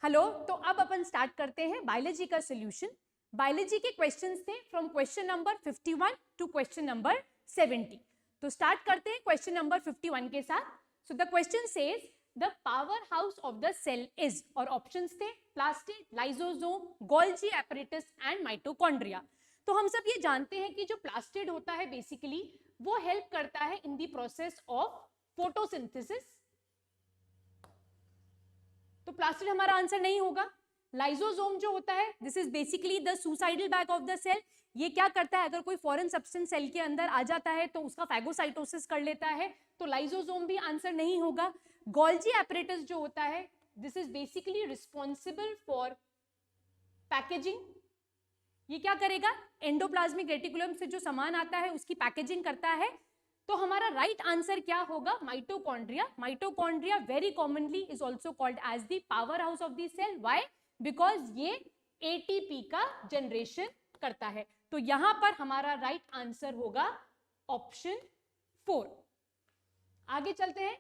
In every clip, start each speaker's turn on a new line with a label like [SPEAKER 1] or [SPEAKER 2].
[SPEAKER 1] Hello, तो अब अपन start करते हैं बायोलॉजी का सोल्यूशन। बायोलॉजी के क्वेश्चंस थे from question number 51 to question number 70। तो स्टार्ट करते हैं क्वेश्चन नंबर 51 के साथ। So the question says the powerhouse of the cell is, और ऑप्शंस थे plastid, lysosome, Golgi apparatus and mitochondria. तो हम सब ये जानते हैं कि जो प्लास्टिड होता है बेसिकली वो हेल्प करता है in the process of photosynthesis. तो प्लास्टिड हमारा आंसर नहीं होगा। लाइसोसोम जो होता है this is basically the suicidal bag of the cell. ये क्या करता है, अगर कोई फॉरेन सब्सटेंस सेल के अंदर आ जाता है तो उसका फैगोसाइटोसिस कर लेता है, तो लाइसोसोम भी आंसर नहीं होगा। गोल्जी एपरेटस जो होता है this is basically responsible for packaging. ये क्या करेगा, एंडोप्लाज्मिक रेटिकुलम से जो सामान आता है उसकी पैकेजिंग करता है। तो हमारा राइट आंसर क्या होगा, mitochondria. Mitochondria very commonly is also called as the powerhouse of the cell. Why? Because ये एटीपी का जनरेशन करता है। तो यहां पर हमारा राइट आंसर होगा ऑप्शन 4। आगे चलते हैं।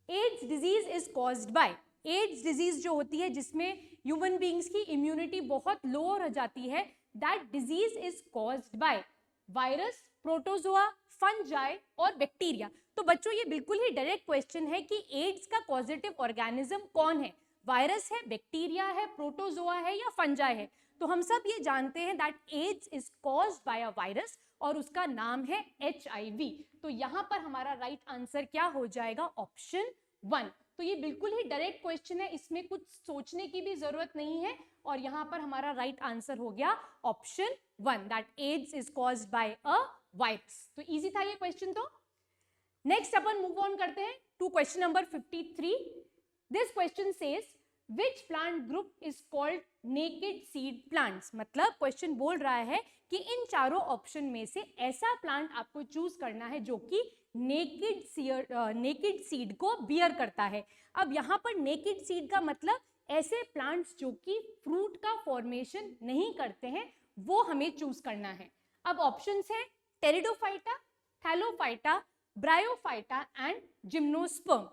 [SPEAKER 1] AIDS disease is caused by, AIDS disease जो होती है जिसमें ह्यूमन बींग्स की इम्यूनिटी बहुत लो हो जाती है, that disease is caused by virus, protozoa, fungi और बैक्टीरिया। तो बच्चों ये बिल्कुल ही डायरेक्ट क्वेश्चन है कि एड्स का पॉजिटिव ऑर्गेनिज्म कौन है, वायरस है, बैक्टीरिया है, प्रोटोजोआ है या फंजाई है। तो हम सब ये जानते हैं that adds is caused bye a virus और उसका नाम है HIV। तो यहां पर हमारा राइट आंसर क्या हो जाएगा, ऑप्शन 1। तो ये बिल्कुल ही डायरेक्ट क्वेश्चन है, इसमें कुछ सोचने की भी जरूरत नहीं है और यहां पर हमारा राइट आंसर हो गया option 1, that adds is caused bye a virus. तो इजी था ये क्वेश्चन। तो नेक्स्ट अपन मूव ऑन करते हैं to question number 53। This question says which plant group is called naked seed plants. मतलब क्वेश्चन बोल रहा है कि इन चारों ऑप्शन में से ऐसा प्लांट आपको चूज करना है जो कि नेकेड सीड को बियर करता है। अब यहाँ पर नेकेड सीड का मतलब ऐसे प्लांट्स जो कि फ्रूट का फॉर्मेशन नहीं करते हैं, वो हमें चूज करना है। अब ऑप्शंस है pteridophyta, Thallophyta, bryophyta and gymnosperm.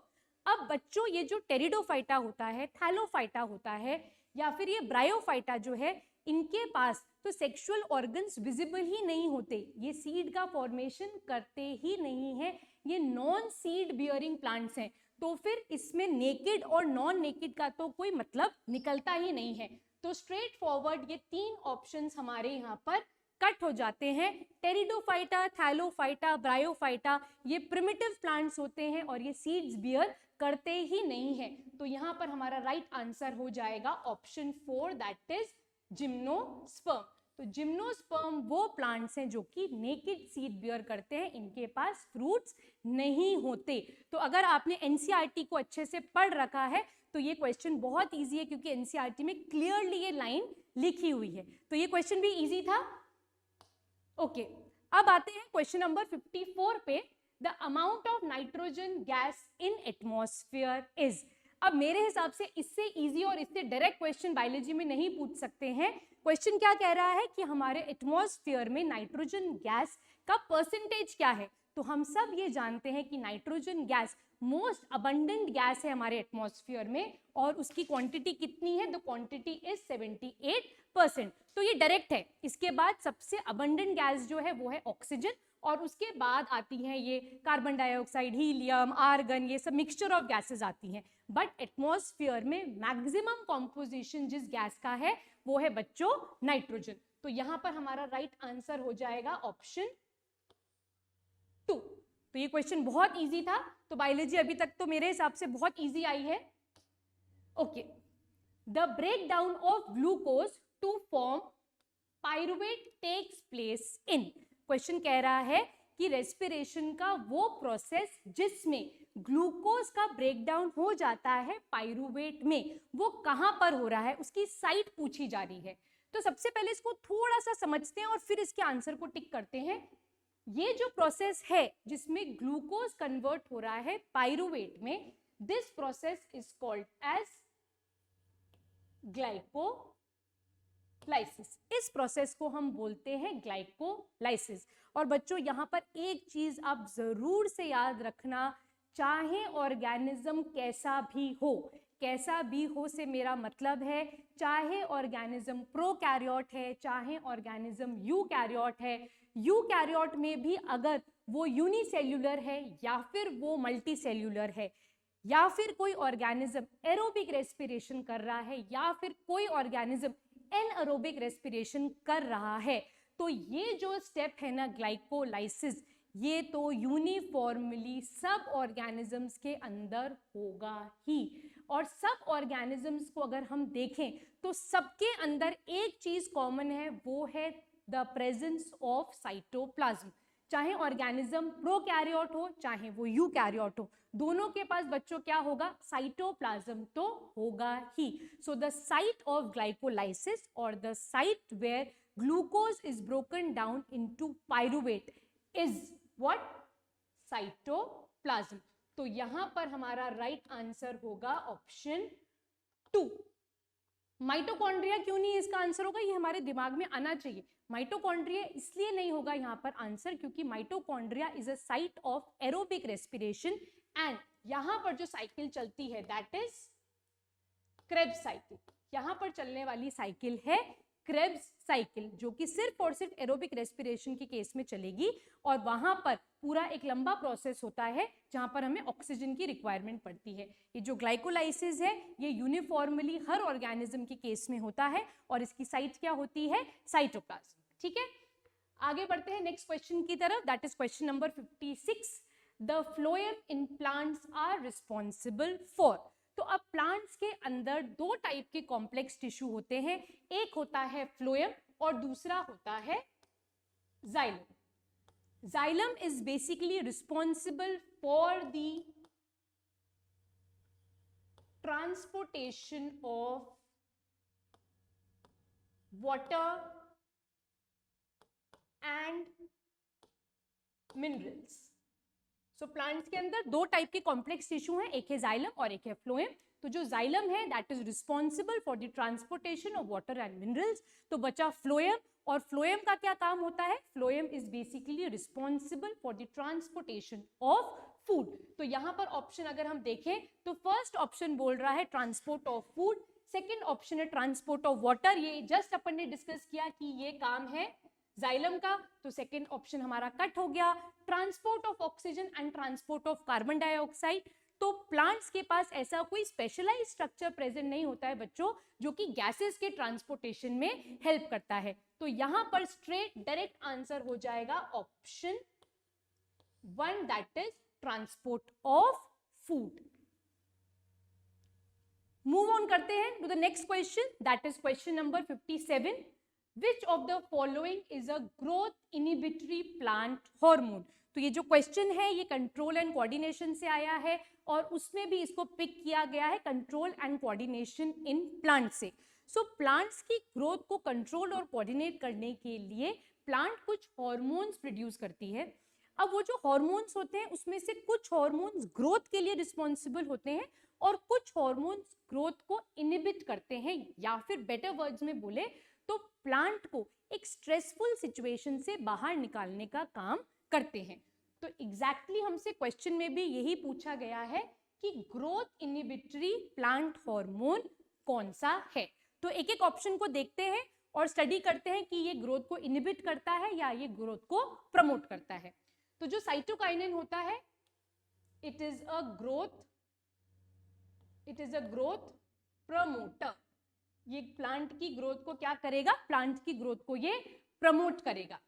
[SPEAKER 1] अब बच्चों ये जो टेरिडोफाइटा होता है, थैलोफाइटा होता है या फिर ये ब्रायोफाइटा जो है, इनके पास तो सेक्सुअल ऑर्गन्स विजिबल ही नहीं होते, ये सीड का फॉर्मेशन करते ही नहीं है, ये नॉन सीड बियरिंग प्लांट्स हैं। तो फिर इसमें नेकेड और नॉन नेकेड का तो कोई मतलब निकलता ही नहीं है। तो स्ट्रेट फॉरवर्ड ये तीन ऑप्शंस हमारे यहाँ पर कट हो जाते हैं। टेरिडोफाइटा, थैलोफाइटा, ब्रायोफाइटा ये प्रिमिटिव प्लांट्स होते हैं और ये सीड्स बियर करते ही नहीं है। तो यहाँ पर हमारा राइट आंसर हो जाएगा ऑप्शन 4, दैट इज जिम्नोस्पर्म। तो जिम्नोस्पर्म वो प्लांट्स हैं जो कि नेकेड सीड बियर करते हैं, इनके पास फ्रूट्स नहीं होते। तो अगर आपने एनसीईआरटी को अच्छे से पढ़ रखा है तो ये क्वेश्चन बहुत इजी है, क्योंकि एनसीईआरटी में क्लियरली ये लाइन लिखी हुई है। तो ये क्वेश्चन भी इजी था। ओके, अब आते हैं क्वेश्चन नंबर 54 पे। The amount of nitrogen gas in atmosphere is. अब मेरे हिसाब से इससे इजी और इससे डायरेक्ट क्वेश्चन बायोलॉजी में नहीं पूछ सकते हैं। क्वेश्चन क्या कह रहा है कि हमारे एटमॉस्फेयर में नाइट्रोजन गैस का परसेंटेज क्या है। तो हम सब ये जानते हैं कि nitrogen gas most abundant gas है हमारे एटमॉस्फेयर में और उसकी क्वांटिटी कितनी है, द क्वांटिटी इज 78%। तो ये डायरेक्ट है। इसके बाद सबसे अबंडेंट गैस जो है वो है ऑक्सीजन और उसके बाद आती हैं ये कार्बन डाइऑक्साइड, हीलियम, आर्गन, ये सब मिक्सचर ऑफ गैसेस आती हैं। बट एटमॉस्फेयर में मैक्सिमम कॉम्पोजिशन जिस गैस का है वो है बच्चों नाइट्रोजन। तो यहां पर हमारा राइट आंसर हो जाएगा ऑप्शन 2। तो ये क्वेश्चन बहुत इजी था। तो बायोलॉजी अभी तक तो मेरे हिसाब से बहुत इजी आई है। Okay, the breakdown of glucose to form pyruvate takes place in. Question कह रहा है कि रेस्पिरेशन का वो प्रोसेस जिसमें ग्लूकोज का ब्रेकडाउन हो जाता है पायरुवेट में, वो कहां पर हो रहा है, उसकी साइट पूछी जा रही है। तो सबसे पहले इसको थोड़ा सा समझते हैं और फिर इसके आंसर को टिक करते हैं। ये जो प्रोसेस है जिसमें ग्लूकोज कन्वर्ट हो रहा है पायरुवेट में, this process is called as glycolysis. इस प्रोसेस को हम बोलते हैं ग्लाइकोलाइसिस। और बच्चों यहां पर एक चीज आप जरूर से याद रखना, चाहे ऑर्गेनिज्म कैसा भी हो, कैसा भी हो से मेरा मतलब है, चाहे ऑर्गेनिज्म प्रोकैरियोट है, चाहे ऑर्गेनिज्म यूकैरियोट है, यूकैरियोट में भी अगर वो यूनिसेल्यूलर है या फिर वो मल्टीसेल्यूलर है, या फिर कोई ऑर्गेनिज्म एरोबिक रेस्पिरेशन कर रहा है, या फिर कोई ऑर्गेनिज्म एनएरोबिक रेस्पिरेशन कर रहा है, तो ये जो स्टेप है ना ग्लाइकोलाइसिस, ये तो यूनिफॉर्मली सब ऑर्गेनिजम्स के अंदर होगा ही। और सब ऑर्गेनिजम्स को अगर हम देखें तो सबके अंदर एक चीज कॉमन है, वो है द प्रेजेंस ऑफ साइटोप्लाज्म। चाहे ऑर्गेनिज्म प्रोकैरियोट हो चाहे वो यूकैरियोट हो, दोनों के पास बच्चों क्या होगा, साइटोप्लाज्म तो होगा ही। So the site of glycolysis और the site where glucose is broken down into pyruvate is what, cytoplasm. तो यहां पर हमारा राइट आंसर होगा ऑप्शन 2। माइटोकॉन्ड्रिया क्यों नहीं इसका आंसर होगा, ये हमारे दिमाग में आना चाहिए। माइटोकॉन्ड्रिया इसलिए नहीं होगा यहाँ पर आंसर क्योंकि mitochondria is a site of aerobic respiration and यहाँ पर जो साइकिल चलती है दैट इज क्रेब्स साइकिल। यहाँ पर चलने वाली साइकिल है क्रेब्स साइकिल, जो कि सिर्फ और सिर्फ एरोबिक रेस्पिरेशन के केस में चलेगी और वहां पर पूरा एक लंबा प्रोसेस होता है जहां पर हमें ऑक्सीजन की रिक्वायरमेंट पड़ती है। ये जो ग्लाइकोलाइसिस है ये यूनिफॉर्मली हर ऑर्गेनिज्म के केस में होता है और इसकी साइट क्या होती है, साइटोप्लाज्म। ठीक है, आगे बढ़ते हैं नेक्स्ट क्वेश्चन की तरफ, that is question number 56। The phloem in plants are responsible for. तो अब प्लांट्स के अंदर दो टाइप के कॉम्प्लेक्स टिश्यू होते हैं, एक होता है फ्लोएम और दूसरा होता है xylem. Xylem is basically responsible for the transportation of water and minerals. So plants के अंदर दो टाइप के कॉम्प्लेक्स टिश्यू हैं, एक है जाइलम और एक है फ्लोएम। तो जो जाइलम है that is responsible for the transportation of water and minerals. तो बचा फ्लोएम, और फ्लोएम का क्या काम होता है, phloem is basically responsible for the transportation of food. तो यहां पर ऑप्शन अगर हम देखें तो फर्स्ट ऑप्शन बोल रहा है transport of food, second option है ट्रांसपोर्ट ऑफ वाटर। ये जस्ट अपन ने डिस्कस किया कि ये काम है जाइलम का, तो सेकेंड ऑप्शन हमारा कट हो गया। Transport of oxygen and transport of carbon dioxide, तो प्लांट्स के पास ऐसा कोई स्पेशलाइज्ड स्ट्रक्चर प्रेजेंट नहीं होता है बच्चों जो कि गैसेस के ट्रांसपोर्टेशन में हेल्प करता है। तो यहां पर स्ट्रेट डायरेक्ट आंसर हो जाएगा option 1 that is transport of food. Move on करते हैं to the next question, that is question number 57। Which of the following is a growth inhibitory plant hormone? तो ये जो क्वेश्चन है ये कंट्रोल एंड कोऑर्डिनेशन से आया है और उसमें भी इसको पिक किया गया है control and coordination in plant से। सो प्लांट्स की ग्रोथ को कंट्रोल और कोऑर्डिनेट करने के लिए प्लांट कुछ हॉर्मोन्स प्रोड्यूस करती है। अब वो जो हॉर्मोन्स होते हैं उसमें से कुछ हॉर्मोन्स ग्रोथ के लिए रिस्पॉन्सिबल होते हैं और कुछ हॉर्मोन्स ग्रोथ को इनहिबिट करते हैं, या फिर बेटर वर्ड्स में बोले तो प्लांट को एक स्ट्रेसफुल सिचुएशन से बाहर निकालने का काम करते हैं। तो एग्जैक्टली हमसे क्वेश्चन में भी यही पूछा गया है कि ग्रोथ इनहिबिटरी प्लांट हार्मोन कौन सा है। तो एक एक ऑप्शन को देखते हैं और स्टडी करते हैं कि ये ग्रोथ को इनहिबिट करता है या ये ग्रोथ को प्रमोट करता है। तो जो साइटोकाइनिन होता है it is a growth promoter. ये प्लांट की ग्रोथ को क्या करेगा, प्लांट की ग्रोथ को ये प्रमोट करेगा।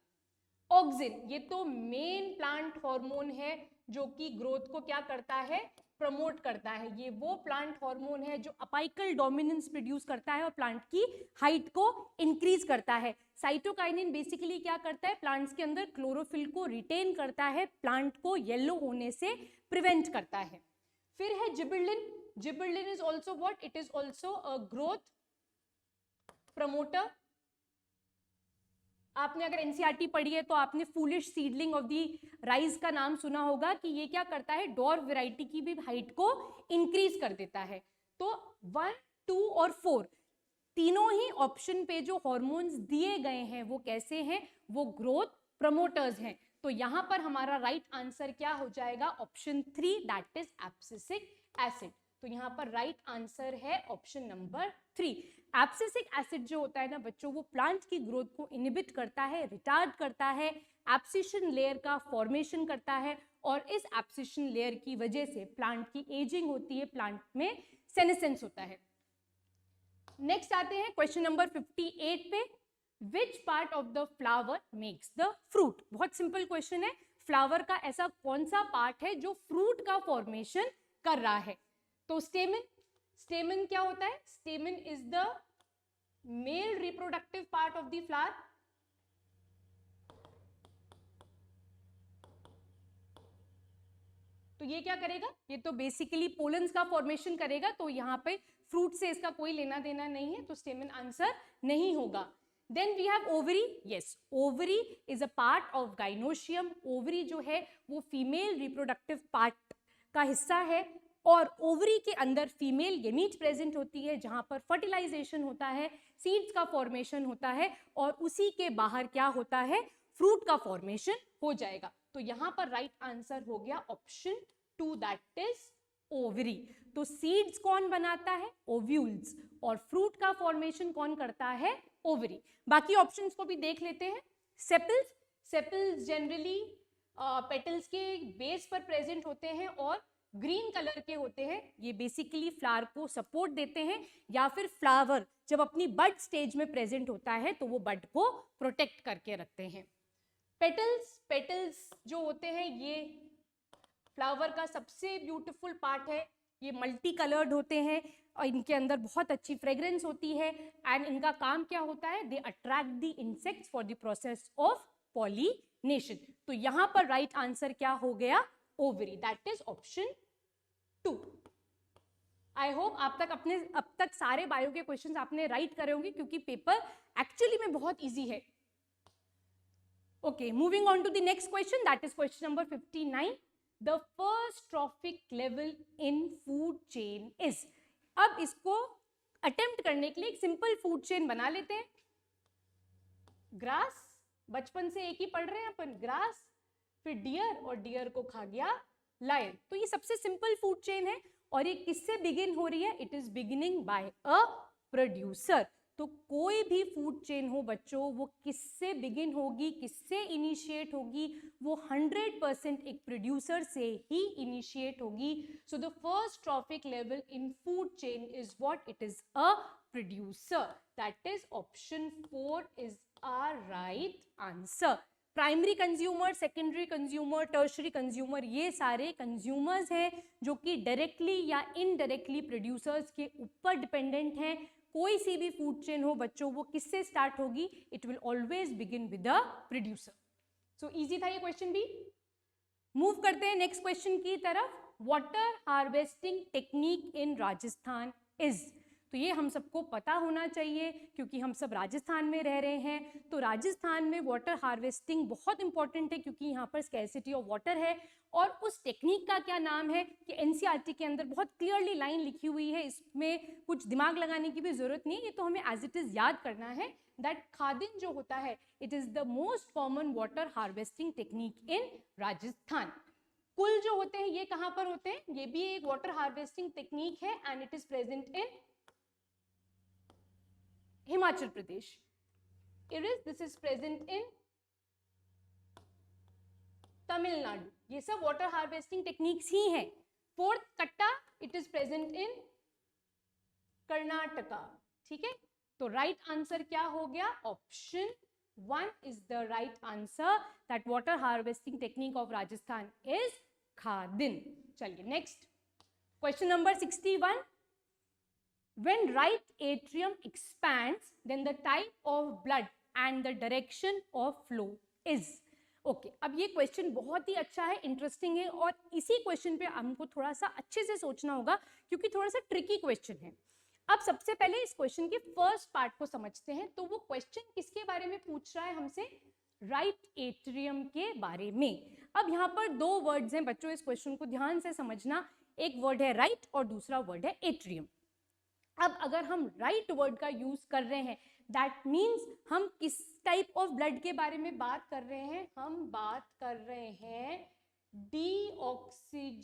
[SPEAKER 1] ऑक्सिन, ये तो मेन प्लांट हार्मोन है जो कि ग्रोथ को क्या करता है, प्रमोट करता है। ये वो प्लांट हार्मोन है जो अपाइकल डोमिनेंस प्रोड्यूस करता है और प्लांट की हाइट को इंक्रीज करता है। साइटोकाइनिन बेसिकली क्या करता है, प्लांट्स के अंदर क्लोरोफिल को रिटेन करता है, प्लांट को येलो होने से प्रिवेंट करता है। फिर है gibberellin. Gibberellin is also what, it is also a growth promoter. आपने अगर एनसीईआरटी पढ़ी है तो आपने foolish seedling of the rice का नाम सुना होगा कि ये क्या करता है, डॉर्फ वैरायटी की भी हाइट को इंक्रीज कर देता है। तो 1, 2 और 4 तीनों ही ऑप्शन पे जो हॉर्मोन्स दिए गए हैं वो कैसे हैं, वो ग्रोथ प्रमोटर्स हैं। तो यहां पर हमारा राइट आंसर क्या हो जाएगा, option 3 that is abscisic acid. तो यहाँ पर राइट आंसर है ऑप्शन नंबर 3। एब्सिसिक एसिड जो होता है ना बच्चों, वो प्लांट की ग्रोथ को इनहिबिट करता है, रिटार्ड करता है, एब्सिशन लेयर का फॉर्मेशन करता है, और इस एब्सिशन लेयर की वजह से प्लांट की एजिंग होती है, प्लांट में सेनेसेंस होता है। नेक्स्ट आते हैं क्वेश्चन नंबर 58 पे। Which part of the flower makes the fruit? बहुत सिंपल क्वेश्चन है, फ्लावर का ऐसा कौन सा पार्ट है जो फ्रूट का फॉर्मेशन कर रहा है? तो स्टेमन, स्टेमन क्या होता है? स्टेमन is the male reproductive part of the flower. तो ये क्या करेगा? ये तो बेसिकली पोलन्स का फॉर्मेशन करेगा, तो यहाँ पे फ्रूट से इसका कोई लेना देना नहीं है, तो स्टेमन आंसर नहीं होगा। Then we have ovary. Yes, ovary is a part of gynoecium. Ovary जो है वो फीमेल रिप्रोडक्टिव पार्ट का हिस्सा है, और ओवरी के अंदर फीमेल गेमीट प्रेजेंट होती है, जहां पर फर्टिलाइजेशन होता है, सीड्स का फॉर्मेशन होता है, और उसी के बाहर क्या होता है? फ्रूट का फॉर्मेशन हो जाएगा। तो यहाँ पर राइट आंसर हो गया ऑप्शन 2, दैट इज ओवरी। तो सीड्स कौन बनाता है? ओव्यूल्स। और फ्रूट का फॉर्मेशन कौन करता है? ओवरी। बाकी ऑप्शंस को भी देख लेते हैं। सेपल्स, सेपल्स जनरली पेटल्स के बेस पर प्रेजेंट होते हैं और ग्रीन कलर के होते हैं। ये बेसिकली फ्लावर को सपोर्ट देते हैं, या फिर फ्लावर जब अपनी बड स्टेज में प्रेजेंट होता है तो वो बड को प्रोटेक्ट करके रखते हैं। पेटल्स, पेटल्स जो होते हैं ये फ्लावर का सबसे ब्यूटीफुल पार्ट है। ये मल्टी कलर्ड होते हैं और इनके अंदर बहुत अच्छी फ्रेग्रेंस होती है, एंड इनका काम क्या होता है? They attract the insects for the process of pollination. तो यहाँ पर राइट आंसर क्या हो गया? Ovary, that is option 2। I hope अब तक सारे बायो के क्वेश्चंस आपने राइट करे होंगे, क्योंकि पेपर एक्चुअली में बहुत इजी है। Okay, moving on to the next question, that is question number 59। The first trophic level in food chain is। अब इसको अटेम्प्ट करने के लिए एक सिंपल फूड चेन बना लेते हैं। ग्रास, बचपन से एक ही पढ़ रहे हैं अपन, ग्रास, फिर डियर, और डियर को खा गया लायन। तो ये सबसे सिंपल फूड चेन है, और ये किससे बिगिन हो रही है? It is beginning by a producer. तो कोई भी फूड चेन हो बच्चों, वो किससे बिगिन होगी, किससे इनिशिएट होगी? वो 100% एक प्रोड्यूसर से ही इनिशिएट होगी। So the first trophic level in food chain is what? It is a producer. That is option 4 is our right answer. Primary consumer, secondary consumer, tertiary consumer, ये सारे कंज्यूमर्स हैं जो कि डायरेक्टली या indirectly producers के ऊपर dependent हैं। कोई सी भी फूड चेन हो बच्चों, वो किससे स्टार्ट होगी? It will always begin with the producer. So easy था ये क्वेश्चन भी। मूव करते हैं नेक्स्ट क्वेश्चन की तरफ। Water harvesting technique in Rajasthan is. तो ये हम सबको पता होना चाहिए, क्योंकि हम सब राजस्थान में रह रहे हैं। तो राजस्थान में वाटर हार्वेस्टिंग बहुत इंपॉर्टेंट है, क्योंकि यहाँ पर स्कैरसिटी ऑफ वाटर है। और उस टेक्निक का क्या नाम है कि एनसीईआरटी के अंदर बहुत क्लियरली लाइन लिखी हुई है, इसमें कुछ दिमाग लगाने की भी जरूरत नहीं है, ये तो हमें एज इट इज याद करना है। दैट खादिन जो होता है, it is the most common water harvesting technique in Rajasthan. कुल जो होते हैं ये कहाँ पर होते हैं? ये भी एक वाटर हार्वेस्टिंग टेक्निक है, and it is present in Himachal Pradesh. This is present in Tamil Nadu. ये सब वाटर हार्वेस्टिंग टेक्निक्स ही हैं। Fourth katta, it is present in Karnataka. ठीक है, तो राइट आंसर क्या हो गया? Option 1 is the right answer, that water harvesting technique of Rajasthan is khadin. चलिए next question number 61। When right atrium expands, then the type of blood and the direction of flow is। Okay, अब ये question बहुत ही अच्छा है, interesting है, और इसी question पे हमको थोड़ा सा अच्छे से सोचना होगा, क्योंकि थोड़ा सा ट्रिकी क्वेश्चन है। अब सबसे पहले इस क्वेश्चन के फर्स्ट पार्ट को समझते हैं। तो वो क्वेश्चन किसके बारे में पूछ रहा है हमसे? राइट एट्रियम के बारे में। अब यहाँ पर दो वर्ड्स हैं बच्चों, इस क्वेश्चन को ध्यान से समझना। एक वर्ड है राइट और दूसरा वर्ड है एट्रियम। अब अगर हम राइट वर्ड का यूज कर रहे हैं, दैट मीन्स हम किस टाइप ऑफ ब्लड के बारे में बात कर रहे हैं? हम बात कर रहे हैं डीऑक्सीजनेटेड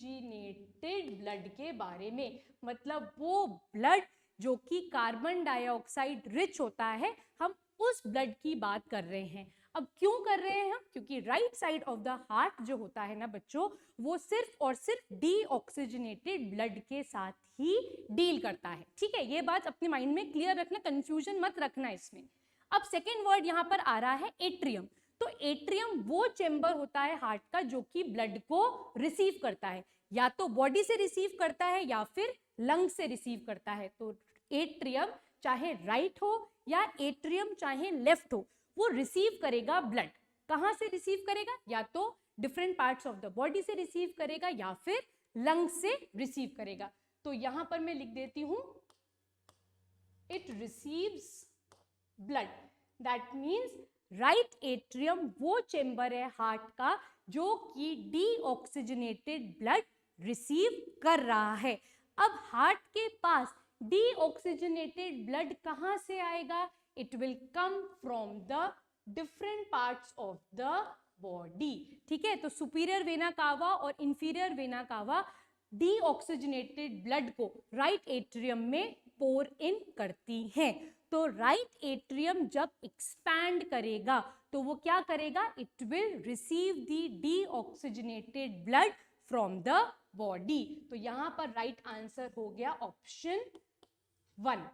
[SPEAKER 1] ब्लड के बारे में, मतलब वो ब्लड जो कि कार्बन डाइऑक्साइड रिच होता है, हम उस ब्लड की बात कर रहे हैं। अब क्यों कर रहे हैं हम? क्योंकि right side of the heart जो होता है ना बच्चों, वो सिर्फ और सिर्फ डीऑक्सीजनेटेड ब्लड के साथ ही डील करता है। ठीक है, ये बात अपने माइंड में क्लियर रखना, कंफ्यूजन मत रखना इसमें। अब सेकेंड वर्ड यहाँ पर आ रहा है एट्रियम। तो एट्रियम वो चेंबर होता है हार्ट का जो कि ब्लड को रिसीव करता है, या तो बॉडी से रिसीव करता है या फिर लंग से रिसीव करता है। तो एट्रियम चाहे राइट हो या एट्रियम चाहे लेफ्ट हो, वो रिसीव करेगा ब्लड। कहाँ से रिसीव करेगा? या तो different parts of the body से रिसीव करेगा या फिर लंग से रिसीव करेगा। तो यहां पर मैं लिख देती हूं it receives blood. That means right atrium वो चेंबर है हार्ट का जो कि डीऑक्सीजनेटेड ब्लड रिसीव कर रहा है। अब हार्ट के पास डीऑक्सीजनेटेड ब्लड कहां से आएगा? It will come from the different parts of the body। ठीक है, तो सुपीरियर वेना कावा और inferior vena cava deoxygenated blood को राइट एट्रियम में पोर इन करती हैं। तो राइट एट्रियम जब एक्सपैंड करेगा तो वो क्या करेगा? It will receive the deoxygenated blood from the body. तो यहां पर राइट आंसर हो गया ऑप्शन 1।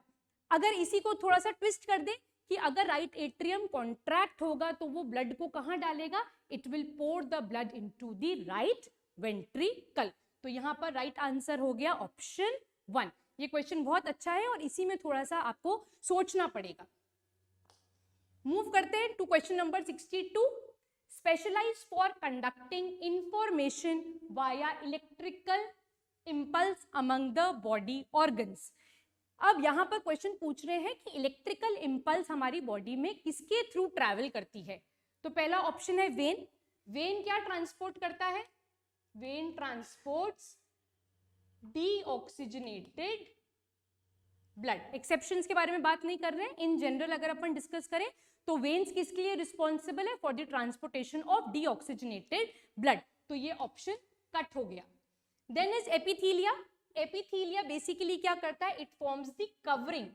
[SPEAKER 1] अगर इसी को थोड़ा सा ट्विस्ट कर दे कि अगर राइट एट्रियम कॉन्ट्रैक्ट होगा तो वो ब्लड को कहां डालेगा? It will pour the blood into the right ventricle. तो यहां पर राइट आंसर हो गया ऑप्शन 1। ये क्वेश्चन बहुत अच्छा है और इसी में थोड़ा सा आपको सोचना पड़ेगा। मूव करते हैं to question number 62। Specialize for conducting information via electrical impulse among the body organs. अब यहां पर क्वेश्चन पूछ रहे हैं कि इलेक्ट्रिकल इंपल्स हमारी बॉडी में किसके थ्रू ट्रैवल करती है। तो पहला ऑप्शन है वेन। वेन क्या ट्रांसपोर्ट करता है? When transports deoxygenated blood. Exceptions के बारे में बात नहीं कर रहे हैं, इन जनरल अगर अपन डिस्कस करें तो वेन्स किसके लिए रिस्पॉन्सिबल है? For the transportation of deoxygenated blood. तो ये ऑप्शन कट हो गया। Then is epithelia. Epithelia basically क्या करता है? It forms the covering,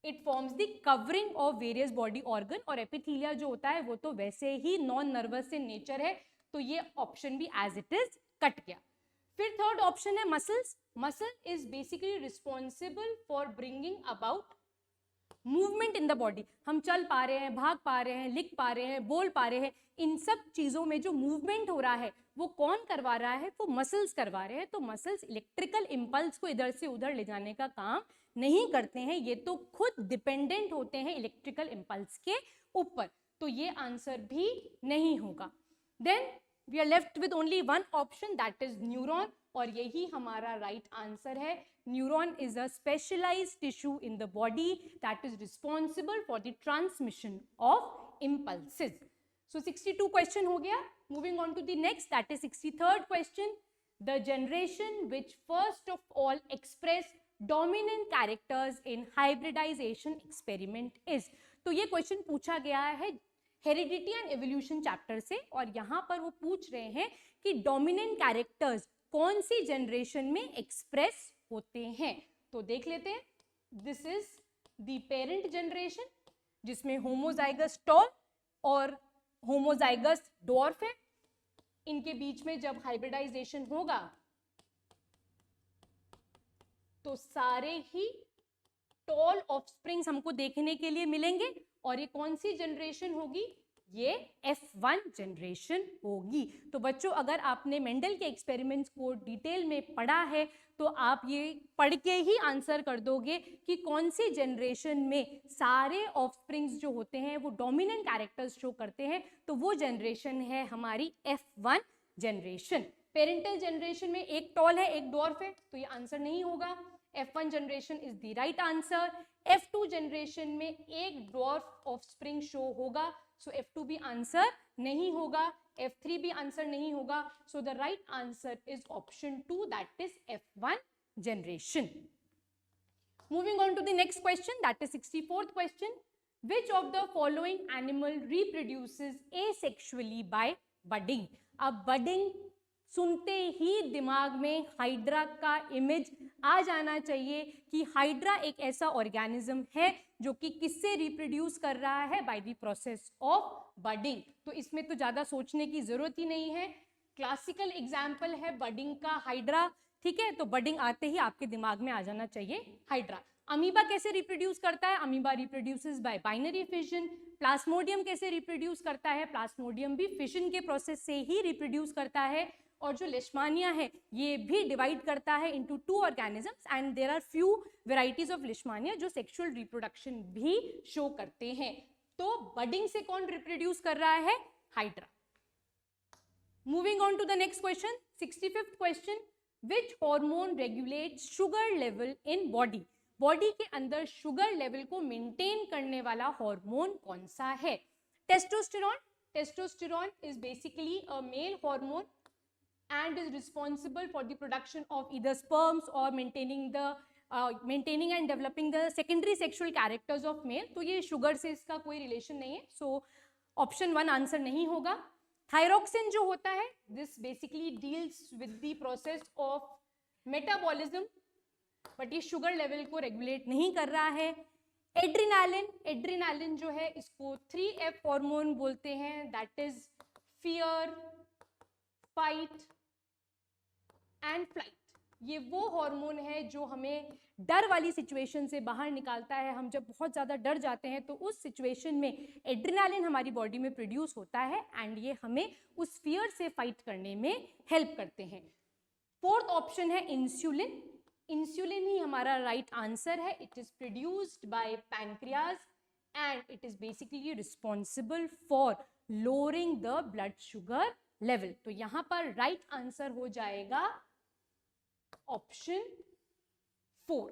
[SPEAKER 1] it forms the covering of various body organ. और एपिथीलिया जो होता है वो तो वैसे ही नॉन नर्वस इन नेचर है, तो ये ऑप्शन भी एज इट इज कट गया। फिर थर्ड ऑप्शन है muscles. Muscle is basically responsible for bringing about movement in the body. हम चल पा रहे हैं, भाग पा रहे हैं, लिख पा रहे हैं, बोल पा रहे हैं, इन सब चीजों में जो मूवमेंट हो रहा है वो कौन करवा रहा है? वो मसल्स करवा रहे हैं। तो मसल्स इलेक्ट्रिकल इंपल्स को इधर से उधर ले जाने का काम नहीं करते हैं, ये तो खुद डिपेंडेंट होते हैं इलेक्ट्रिकल इंपल्स के ऊपर। तो ये आंसर भी नहीं होगा। Then we are left with only one option, that is neuron, और यही हमारा राइट आंसर है। Neuron is a specialized tissue in the body that is responsible for the transmission of impulses. So 62 question हो गया. Moving on to the next, that is 63rd question. The generation which first of all express dominant characters in hybridization experiment is. तो ये question पूछा गया है heredity and evolution chapter से, और यहाँ पर वो पूछ रहे हैं कि डोमिनेंट कैरेक्टर्स कौन सी जनरेशन में एक्सप्रेस होते हैं। तो देख लेते हैं। This is the parent generation जिसमें होमोजाइगस टॉल और होमोजाइगस डॉर्फ है। इनके बीच में जब हाइब्रिडाइजेशन होगा तो सारे ही टॉल ऑफस्प्रिंग्स हमको देखने के लिए मिलेंगे। और ये कौन सी जनरेशन होगी? ये F1 जनरेशन होगी। तो बच्चों, अगर आपने मेंडल के एक्सपेरिमेंट्स को डिटेल में पढ़ा है तो आप ये पढ़ के ही आंसर कर दोगे कि कौन सी जनरेशन में सारे ऑफस्प्रिंग्स जो होते हैं वो डोमिनेंट कैरेक्टर्स शो करते हैं। तो वो जनरेशन है हमारी F1 जनरेशन। पेरेंटल जनरेशन में एक टॉल है, एक डॉर्फ है, तो ये आंसर नहीं होगा। F1 generation is the right answer. F2 generation में एक डॉर्फ ऑफस्प्रिंग शो होगा, सो F2 भी आंसर नहीं होगा। F3 भी आंसर नहीं होगा। So the right answer is option 2, that is F1 generation. Moving on to the next question, that is 64th question. Which of the following animal reproduces asexually by budding? अब budding सुनते ही दिमाग में hydra का image आ जाना चाहिए कि hydra एक ऐसा ऑर्गेनिज्म है जो कि किससे रिप्रोड्यूस कर रहा है, by the process of budding. तो इसमें तो ज्यादा सोचने की जरूरत ही नहीं है, क्लासिकल एग्जाम्पल है बडिंग का हाइड्रा, ठीक है। तो बडिंग आते ही आपके दिमाग में आ जाना चाहिए हाइड्रा। अमीबा कैसे रिप्रोड्यूस करता है, amoeba reproduces bye binary fission. Plasmodium कैसे रिप्रोड्यूस करता है, प्लाज्मोडियम भी फिशन के प्रोसेस से ही रिप्रोड्यूस करता है। और जो लिश्मानिया है ये भी डिवाइड करता है into 2 organisms, and there are few varieties of leishmania जो सेक्सुअल रिप्रोडक्शन भी शो करते हैं। तो बडिंग से कौन रिप्रोड्यूस कर रहा है, hydra. Moving on to the next question, 65th question, which hormone regulates sugar level in body. Body के अंदर शुगर लेवल को मेंटेन करने वाला हार्मोन कौन सा है। Testosterone. Testosterone is basically a male hormone and is responsible for the production of either sperms or maintaining and developing the secondary sexual characters of male। तो ये शुगर से इसका कोई रिलेशन नहीं है, सो ऑप्शन 1 आंसर नहीं होगा। Thyroxine जो होता है, this basically deals with the process of metabolism, but ये शुगर लेवल को रेगुलेट नहीं कर रहा है। एड्रिनालिन, एड्रिनालिन जो है इसको 3F हार्मोन बोलते हैं, that is fear, fight and flight. ये वो हार्मोन है जो हमें डर वाली सिचुएशन से बाहर निकालता है। हम जब बहुत ज़्यादा डर जाते हैं तो उस सिचुएशन में एड्रिनालिन हमारी बॉडी में प्रोड्यूस होता है एंड ये हमें उस फियर से फाइट करने में हेल्प करते हैं। 4th ऑप्शन है इंसुलिन। इंसुलिन ही हमारा राइट आंसर है। It is produced by pancreas and it is basically responsible for lowering the blood sugar level. तो यहां पर राइट आंसर हो जाएगा option 4।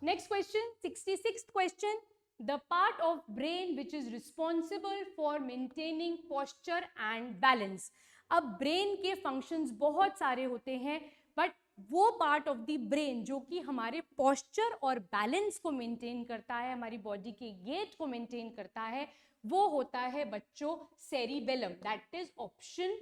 [SPEAKER 1] Next question, 66th question, the part of brain which is responsible for maintaining posture and balance. अब brain के functions बहुत सारे होते हैं, बट वो पार्ट ऑफ द ब्रेन जो कि हमारे पोस्चर और बैलेंस को मेंटेन करता है, हमारी बॉडी के गेट को मेंटेन करता है, वो होता है बच्चों सेरिबेलम, दैट इज ऑप्शन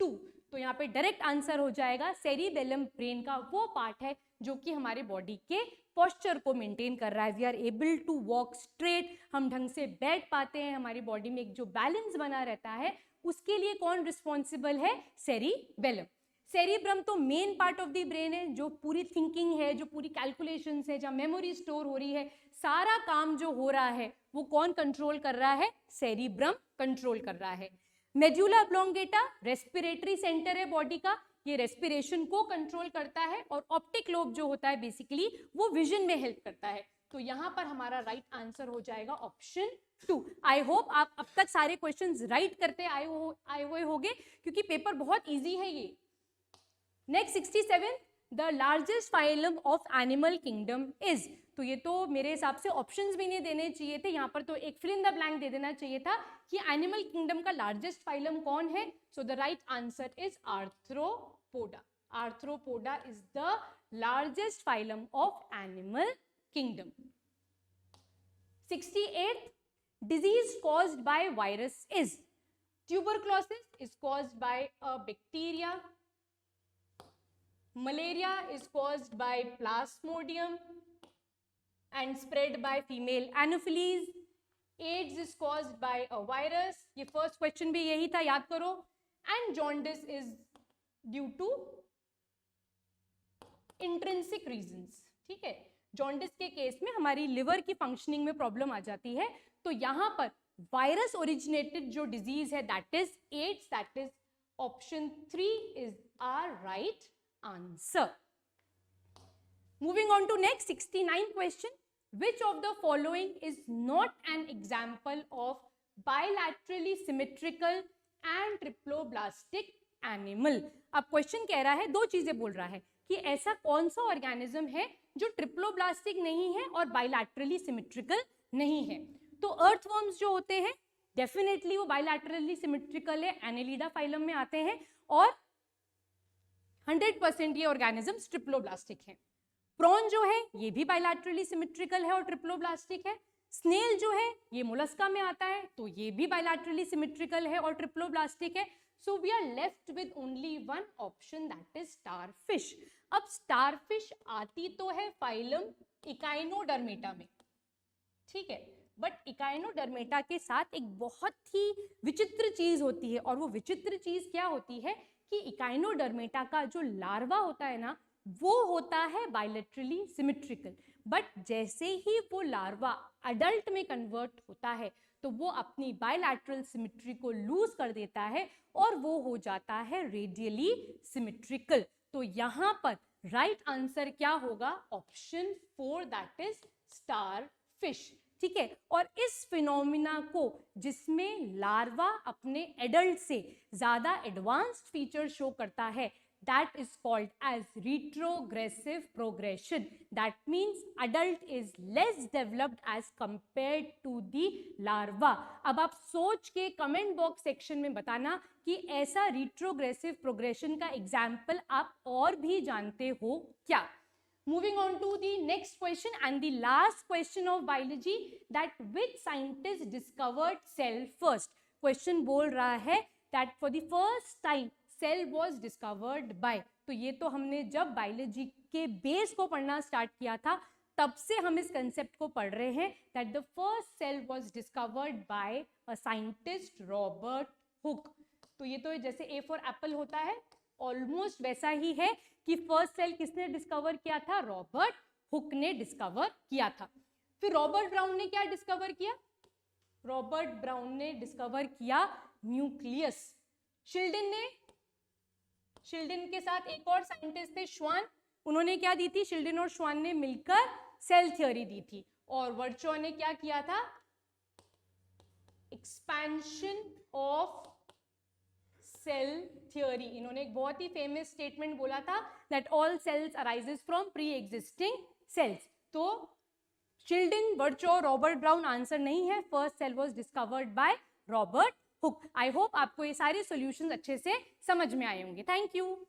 [SPEAKER 1] 2। तो यहाँ पे डायरेक्ट आंसर हो जाएगा सेरिबेलम ब्रेन का वो पार्ट है जो कि हमारे बॉडी के पोस्चर को मेंटेन कर रहा है। We are able to walk straight, हम ढंग से बैठ पाते हैं, हमारी बॉडी में एक जो बैलेंस बना रहता है उसके लिए कौन रिस्पॉन्सिबल है, सेरिबेलम। सेरिब्रम तो main part of the brain है, जो पूरी थिंकिंग है, जो पूरी कैलकुलेशंस है, जहाँ मेमोरी स्टोर हो रही है, सारा काम जो हो रहा है वो कौन कंट्रोल कर रहा है, सेरिब्रम कंट्रोल कर रहा है। मेड्यूला ऑब्लोंगेटा रेस्पिरेटरी सेंटर है बॉडी का, ये रेस्पिरेशन को कंट्रोल करता है, और ऑप्टिक लोब जो होता है बेसिकली वो विजन में हेल्प करता है। तो यहाँ पर हमारा राइट आंसर हो जाएगा ऑप्शन 2। आई होप आप अब तक सारे क्वेश्चंस राइट करते आए हुए होंगे, क्योंकि पेपर बहुत ईजी है ये। Next 67, the largest phylum of animal kingdom is. तो ये तो मेरे हिसाब से ऑप्शंस भी नहीं देने चाहिए थे, यहाँ पर तो एक फिल इन द ब्लैंक दे देना चाहिए था कि एनिमल किंगडम का लार्जेस्ट फाइलम कौन है। So the right answer is arthropoda. Arthropoda is the largest phylum of animal kingdom. 68, disease caused by virus is। tuberculosis is caused by a bacteria, malaria is caused by plasmodium and spread by female anopheles, AIDS is caused by a virus, ये first question भी यही था, याद करो, and jaundice is due to intrinsic reasons। ठीक है, jaundice के case में हमारी लिवर की फंक्शनिंग में प्रॉब्लम आ जाती है, तो यहां पर वायरस ओरिजिनेटेड जो डिजीज है that is AIDS, that is option 3 is our right answer. Moving on to next 69 question, which of the following is not an example of bilaterally symmetrical and triploblastic animal। अब question कह रहा है, दो चीजें बोल रहा है कि ऐसा कौन सा ऑर्गेनिज्म है जो ट्रिप्लोब्लास्टिक नहीं है और बाइलैटरली सिमेट्रिकल नहीं है। तो अर्थवर्म्स जो होते हैं डेफिनेटली वो बाइलैटरली सिमेट्रिकल है, एनेलिडा फाइलम में आते हैं, और 100% ये ऑर्गेनिजम्स ट्रिप्लोब्लास्टिक हैं। प्रॉन जो है ये भी बाइलैटरली सिमेट्रिकल है और ट्रिप्लोब्लास्टिक है। स्नेल जो है ये मोलस्का में आता है, तो ये भी बाइलैटरली सिमेट्रिकल है और ट्रिप्लोब्लास्टिक है। So we are left with only one option, that is starfish. अब starfish आती तो है फाइलम इकाइनोडर्मेटा में, ठीक है, बट इकाइनोडर्मेटा के साथ एक बहुत ही विचित्र चीज होती है, और वो विचित्र चीज क्या होती है कि इकाइनोडर्मेटा का जो लार्वा होता है ना, वो होता है बायलैटरली सिमेट्रिकल, बट जैसे ही वो लार्वा अडल्ट में कन्वर्ट होता है तो वो अपनी बायलैटरल सिमेट्री को लूज कर देता है और वो हो जाता है रेडियली सिमेट्रिकल। तो यहाँ पर राइट आंसर क्या होगा? ऑप्शन 4, दैट इज स्टारफिश, ठीक है। और इस फिनोमिना को, जिसमें लार्वा अपने एडल्ट से ज्यादा एडवांस्ड फीचर शो करता है, that is called as retrogressive progression. That means adult is less developed as compared to the larva. अब आप सोच के कमेंट बॉक्स सेक्शन में बताना कि ऐसा retrogressive progression का एग्जाम्पल आप और भी जानते हो क्या। Moving on to the next question and the last question of biology, that which scientist discovered cell first? Question बोल रहा है that for the first time cell was discovered by. तो ये तो हमने जब बायोलॉजी के बेस को पढ़ना स्टार्ट किया था तब से हम इस कंसेप्ट को पढ़ रहे हैं, that the first cell was discovered by a scientist Robert Hooke. तो ये तो जैसे ए फॉर एप्पल होता है, ऑलमोस्ट वैसा ही है कि फर्स्ट सेल किसने डिस्कवर किया था? रॉबर्ट हुक ने डिस्कवर किया था। फिर रॉबर्ट ब्राउन ने क्या डिस्कवर किया? रॉबर्ट ब्राउन ने डिस्कवर किया न्यूक्लियस। शिल्डन के साथ एक और साइंटिस्ट थे, श्वान, उन्होंने क्या दी थी? शिल्डन और श्वान ने मिलकर सेल थ्योरी दी थी। और वर्चो ने क्या किया था? Expansion of cell theory. इन्होंने एक बहुत ही फेमस स्टेटमेंट बोला था that all cells arises from pre existing cells. तो Schleiden, Virchow, Robert Brown answer नहीं है, first cell was discovered by Robert Hooke. I hope आपको ये सारे सॉल्यूशंस अच्छे से समझ में आए होंगे। Thank you.